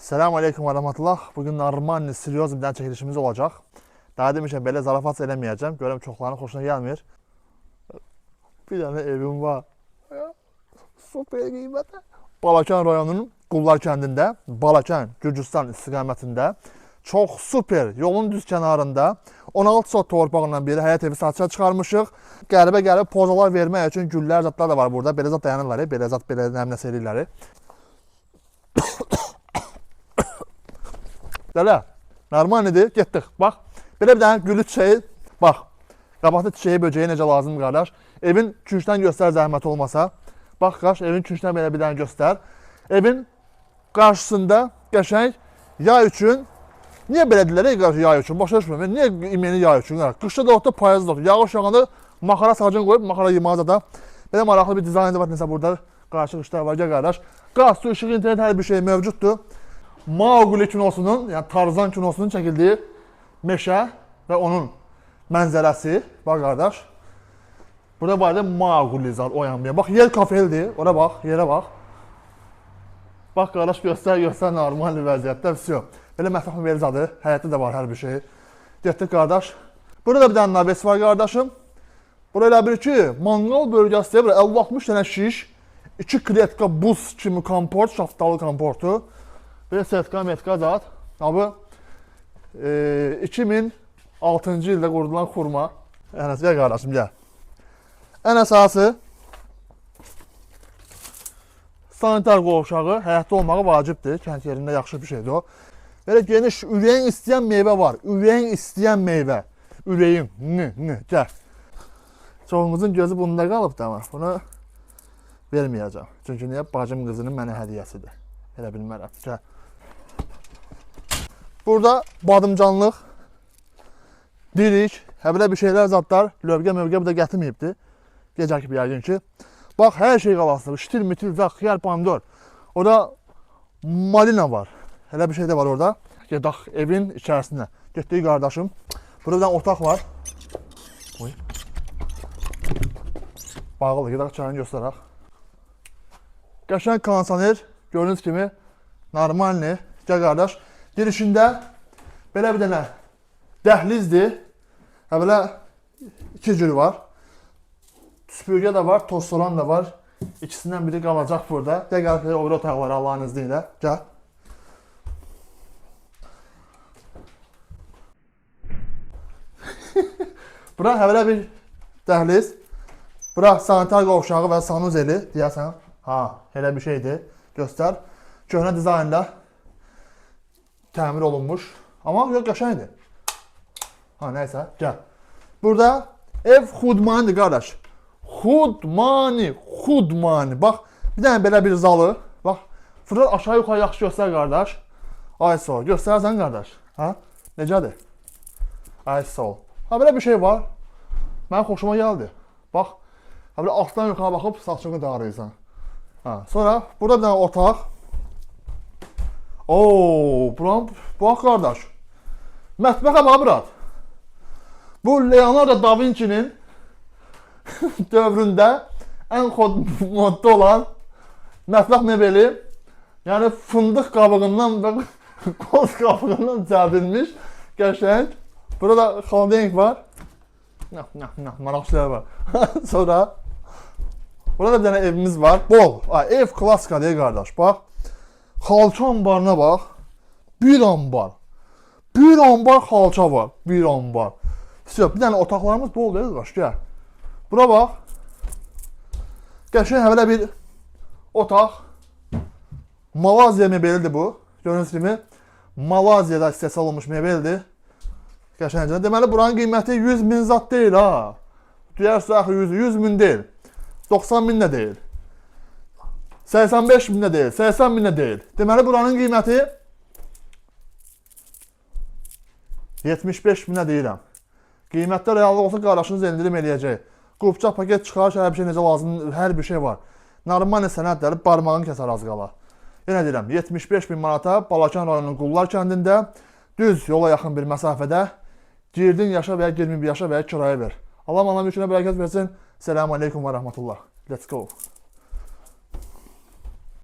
Selamun Aleyküm ve Rahmetullah. Bugün normal, seryoz bir tane çekilişimiz olacak. Daha demişim böyle zarafat eləməyəcəm. Görüm çoxlarının xoşuna gəlmir. Bir tane evim var. Super qiymətə. Balakan rayonunun Qullar kəndində, Balakan, Gürcüstan istiqamətində çox super yolun düz kənarında 16 sot torpağından biri həyat evi satışa çıxarmışıq. Qəribə pozalar vermək üçün güllər, zatlar da var burada. Belə zat dayanırlar, belə zat belə nəmnəsə eləyirlər. Dələ, normaldir, getdik. Bax, belə bir dənə gülü çiçəyi, bax, qabaqda çiçəyi, böceyi necə lazımdır qardaş. Evin küncdən göstər zəhmət olmasa. Bax, qaş, evin küncdən belə bir dənə göstər. Evin qarşısında qəşəng yay üçün, niyə belə deyirlər yay üçün, başa düşmürəm, niyə imeni yay üçün? Qışda da otda, payızda da otda, yağış yağanda maxara sağcını qoyub, maxara yığmazda da. Belə maraqlı bir dizaynı var, nəsə burada qarşı qışlar var, gəl qardaş. Qaz, su, işıq, internet hər bir şey mövcuddur. Mauqli kinosunun, yəni Tarzan kinosunun çəkildiyi meşə və onun mənzərəsi. Bax qardaş. Burada var da Mauqli zar oyanmaya. Bax yer kafeldir. Ora bax, yerə bax. Bax qardaş göstər normal vəziyyətdə. Vəsiyo. Belə mətbəx mevzadır. Həyətdə də var hər bir şey. Getdik qardaş. Burada da bir dənə naves var qardaşım. Burada elə bir ki, manqal bölgəsi 50-60 dənə şiş, 2 kletka buz kimi komport, şaftalı komportu. Bir setka metka zat. Abi 2006-cı ildə qurulan xurma. Ənəs, gəl qardaşım, gəl. Ən əsası sanitar qovşağı həyatda olmağı vacibdir. Kənd yerində yaxşı bir şeydir o. Belə geniş, ürəyin istəyən meyvə var. Ürəyin istəyən meyvə. Ürəyin, gəl. Çoxumuzun gözü bunda qalıb da ama bunu verməyəcəm. Çünki niyə? Bacım qızının mənə hədiyyəsidir. Elə bilmərəm. Gəl. Burada badımcanlıq, dirik, həbilə bir şeylər zadlar, lövgə-mövgə bu da gətirməyibdir. Gecəki bir yəqin ki. Bax, hər şey qalasıdır. Ştil, mitil, xiyar, pomidor. Orada malina var. Elə bir şey də var orada. Gedək evin içərisinə. Getdik qardaşım. Burada bir dənə otaq var. Oy. Bağlı, gedək çayını göstərək. Qəşəng kondisioner, gördüyünüz kimi normalni. Gəl qardaş. Girişində belə bir dənə dəhlizdir. Belə 2 cür var. Süpürgə də var, tostoran da var. İkisindən biri qalacaq burada. Gəl qardaş, o biri otaq var Allah'ın izniyle. Gəl. Bura hələ bir dəhliz. Bura sanitar qovşağı və sanuzeli deyəsən. Ha, elə bir şeydir. Göstər. Köhnə dizaynda təmir olunmuş. Amma yox, qəşəngdir. Ha, nəysə, gəl. Burada ev xudmanidir qardaş. Xudmani. Bax, bir dənə belə bir zalı. Bax, fırlat aşağı yuxarı yaxşı göstər qardaş. Ay sol, göstərsən qardaş. Ha, necədir? Ay sol. Ha, belə bir şey var. Mənim xoşuma gəldi. Bax, ha, belə altdan yuxarı baxıb saçını darıyırsan. Ha, sonra burada bir dənə otaq. Oo, buram, bax qardaş. Mətbəxə bax, Murat. Bu Leonardo da Vinci'nin dövründə ən modda olan mətbəx mebeli, yəni fındıq qabığından və qoz qabığından cəbrilmiş, qəşəng. Burada xaldenk var. Maraqçılar var. Sonra burada bir dənə evimiz var. Bol. Ev klasika deyil qardaş. Bax. Xalça ambarına bax. Bir ambar. Bir ambar xalça var. Bir ambar. Bir dənə otaqlarımız bol deyil qardaş. Gəl. Bura bax. Qəşəng hələ bir otaq. Malaziya mebelidir bu. Gördüyünüz kimi Malaziyada istehsal olmuş mebeldir. Qəşəngcə. Deməli buranın qiyməti 100 min zat deyil ha. Deyərsə axı 100 min deyil. 90 min də deyil. 85 min də deyil. 80 min də deyil. Deməli buranın qiyməti 75 minə deyirəm. Qiymətdə reallı olsa qardaşınız endirim eləyəcək. Qrupça paket çıxarış, hər bir şey necə lazım, hər bir şey var. Normal sənədləri barmağını kəsər az qala. Yenə deyirəm, 75 min manata Balakan rayonunun Qullar kəndində düz yola yaxın bir məsafədə girdin yaşa və ya 21 yaşa və ya kirayə ver. Allah mənə mülkünə bərəkət versin. Selamun Aleyküm və Rahmetullah. Let's go.